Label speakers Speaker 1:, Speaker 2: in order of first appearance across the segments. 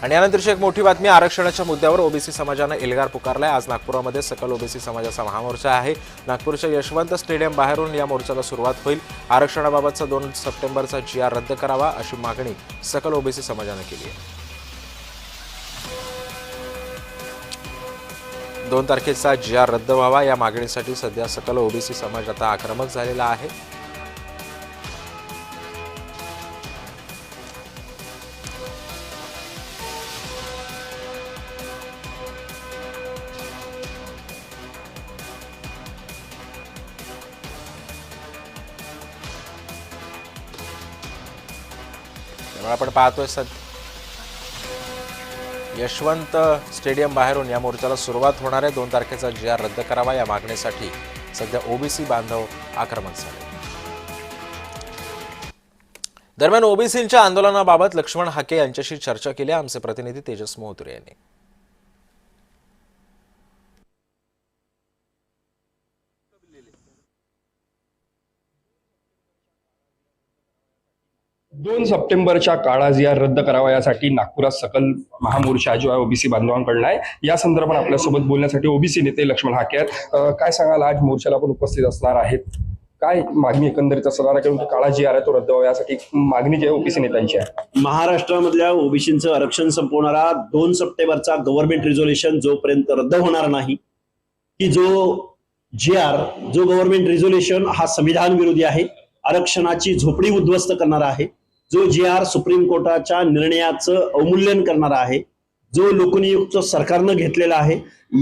Speaker 1: आणि यानंतरची एक मोठी बातमी, आरक्षणाच्या मुद्द्यावर ओबीसी समाजानं एल्गार पुकारलाय। आज नागपुरामध्ये सकल ओबीसी समाजाचा महामोर्चा आहे। नागपूरच्या यशवंत स्टेडियम बाहेरून या मोर्चाला सुरुवात होईल। आरक्षणाबाबतचा 2 सप्टेंबरचा GR रद्द करावा अशी मागणी सकल ओबीसी समाजानं केली आहे। 2 तारखेचा GR रद्द व्हावा या मागणीसाठी सध्या सकल ओबीसी समाज आता आक्रमक झालेला आहे। आपण पाहतोय यशवंत स्टेडियम बाहेरून या मोर्चाला सुरुवात होणार आहे। 2 तारखेचा GR रद्द करावा या मागणीसाठी सध्या ओबीसी बांधव आक्रमक झाले। दरम्यान ओबीसींच्या आंदोलनाबाबत लक्ष्मण हाके यांच्याशी चर्चा केली आमचे प्रतिनिधी तेजस मोहतुरे यांनी।
Speaker 2: 2 सप्टेंबरच्या काळा GR रद्द करावा यासाठी नागपुरात सकल महामोर्चा जो आहे ओबीसी बांधवांकडून आहे। या संदर्भात आपल्यासोबत बोलण्यासाठी ओबीसी नेते लक्ष्मण हाके आहेत। काय सांगाल, आज मोर्चाला पण उपस्थित असणार आहेत, काय मागणी एकंदरीत असणार आहे? कारण काळा GR आहे तो रद्द व्हावा यासाठी मागणी जी आहे ओबीसी नेत्यांची आहे।
Speaker 3: महाराष्ट्रामधल्या ओबीसींचं आरक्षण संपवणारा 2 सप्टेंबरचा गव्हर्नमेंट रिझोल्युशन जोपर्यंत रद्द होणार नाही, की जो गव्हर्नमेंट रिझोल्युशन हा संविधान विरोधी आहे, आरक्षणाची झोपडी उद्ध्वस्त करणारा आहे, जो GR सुप्रीम कोर्टाच्या निर्णयाचं अवमूल्यन करणारा आहे, जो लोकनियुक्त सरकारनं घेतलेला आहे,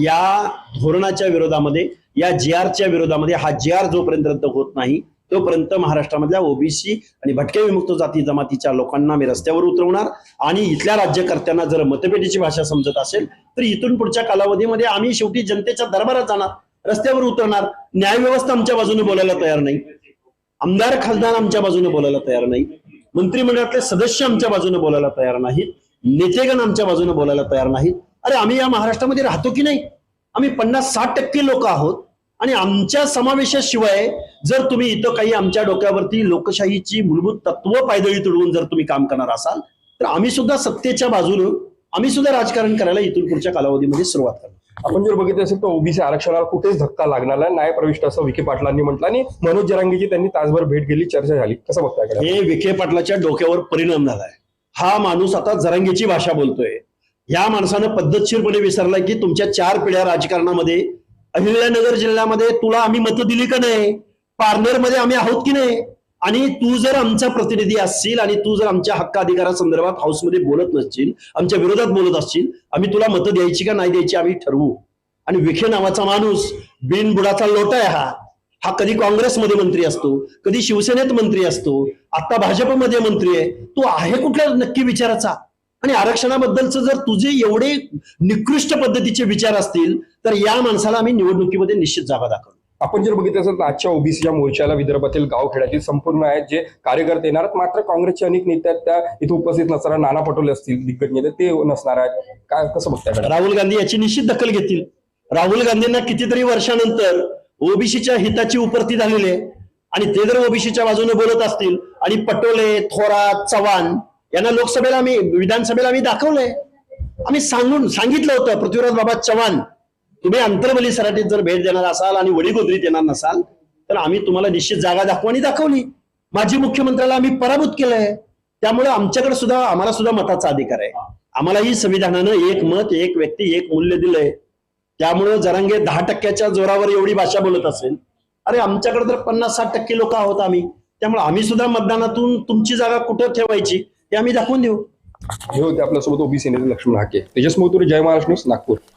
Speaker 3: या धोरणाच्या विरोधामध्ये, या GRच्या विरोधामध्ये हा GR जोपर्यंत रद्द होत नाही तोपर्यंत महाराष्ट्रामधल्या ओबीसी आणि भटक्या विमुक्त जाती जमातीच्या लोकांना मी रस्त्यावर उतरवणार। आणि इथल्या राज्यकर्त्यांना जर मतपेटीची भाषा समजत असेल तर इथून पुढच्या कालावधीमध्ये आम्ही शेवटी जनतेच्या दरबारात जाणार, रस्त्यावर उतरणार। न्यायव्यवस्था आमच्या बाजूने बोलायला तयार नाही, आमदार खासदार आमच्या बाजूने बोलायला तयार नाही, मंत्रिमंडळातले सदस्य आमच्या बाजूने बोलायला तयार नाहीत, नेतेगण आमच्या बाजूने बोलायला तयार नाहीत। अरे आम्ही या महाराष्ट्रामध्ये राहतो की नाही? आम्ही 50-60% लोक आहोत आणि आमच्या समावेशाशिवाय जर तुम्ही इथं काही आमच्या डोक्यावरती लोकशाहीची मूलभूत तत्व पायदळी तुडवून जर तुम्ही काम करणार असाल तर आम्ही सुद्धा सत्तेच्या बाजूने आम्ही सुद्धा राजकारण करायला इथून पुढच्या कालावधीमध्ये सुरुवात करणार।
Speaker 2: आपण जर बघितलं असेल तर ओबीसी आरक्षणाला कुठेच धक्का लागणार नाही, न्याय प्रविष्ट असं विखे पाटलांनी म्हटलं आणि मनोज जरांगेची त्यांनी तासभर भेट घेतली, चर्चा झाली। कसं बघताय?
Speaker 3: हे विखे पाटलाच्या डोक्यावर परिणाम झालाय। हा माणूस आता जरांगेची भाषा बोलतोय। या माणसानं पद्धतशीरपणे विसरलाय की तुमच्या 4 पिढ्या राजकारणामध्ये अहिल्यानगर जिल्ह्यामध्ये तुला आम्ही मतं दिली का नाही, पारनेरमध्ये आम्ही आहोत की नाही, आणि तू जर आमचा प्रतिनिधी असशील आणि तू जर आमच्या हक्क अधिकारासंदर्भात हाऊसमध्ये बोलत नसशील, आमच्या विरोधात बोलत असशील, आम्ही तुला मतं द्यायची का नाही द्यायची आम्ही ठरवू। आणि विखे नावाचा माणूस बिनबुडाचा लोटा आहे। हा कधी काँग्रेसमध्ये मंत्री असतो, कधी शिवसेनेत मंत्री असतो, आता भाजपमध्ये मंत्री आहे। तो आहे कुठल्या नक्की विचाराचा? आणि आरक्षणाबद्दलचं जर तुझे एवढे निकृष्ट पद्धतीचे विचार असतील तर या माणसाला आम्ही निवडणुकीमध्ये निश्चित जागा दाखवू।
Speaker 2: आपण जर बघितलं असेल तर आजच्या ओबीसीच्या मोर्चाला विदर्भातील गावखेड्यातील संपूर्ण आहेत जे कार्यकर्ते येणार आहेत, मात्र काँग्रेसचे अनेक नेते आहेत त्या इथे उपस्थित नसणार, नाना पटोले असतील दिग्गज नेते ते नसणार आहेत। काय कसं बघताय?
Speaker 3: राहुल गांधी याची निश्चित दखल घेतील। राहुल गांधींना कितीतरी वर्षानंतर ओबीसीच्या हिताची उपरती झालेली आहे आणि ते जर ओबीसीच्या बाजूने बोलत असतील आणि पटोले, थोरात, चव्हाण यांना लोकसभेला आम्ही विधानसभेला आम्ही दाखवलंय, आम्ही सांगितलं होतं पृथ्वीराज बाबा चव्हाण तुम्ही अंतर्बली सराटीत जर भेट देणार असाल आणि वडीगोद्रीत येणार नसाल तर आम्ही तुम्हाला निश्चित जागा दाखवू आणि दाखवली। माजी मुख्यमंत्र्याला आम्ही पराभूत केलंय, त्यामुळे आमच्याकडे सुद्धा आम्हाला सुद्धा मताचा अधिकार आहे। आम्हालाही संविधानानं एक मत, एक व्यक्ती, एक मूल्य दिलंय। त्यामुळे जरांगे 10% जोरावर एवढी भाषा बोलत असेल, अरे आमच्याकडे तर 50-60% लोक आहोत आम्ही, त्यामुळे आम्ही सुद्धा मतदानातून तुमची जागा कुठं ठेवायची हे आम्ही दाखवून देऊ।
Speaker 2: हे होते आपल्यासोबत ओबीसी नेते लक्ष्मण हाके। तेजस मोहतुरे, जय महाराष्ट्र न्यूज, नागपूर।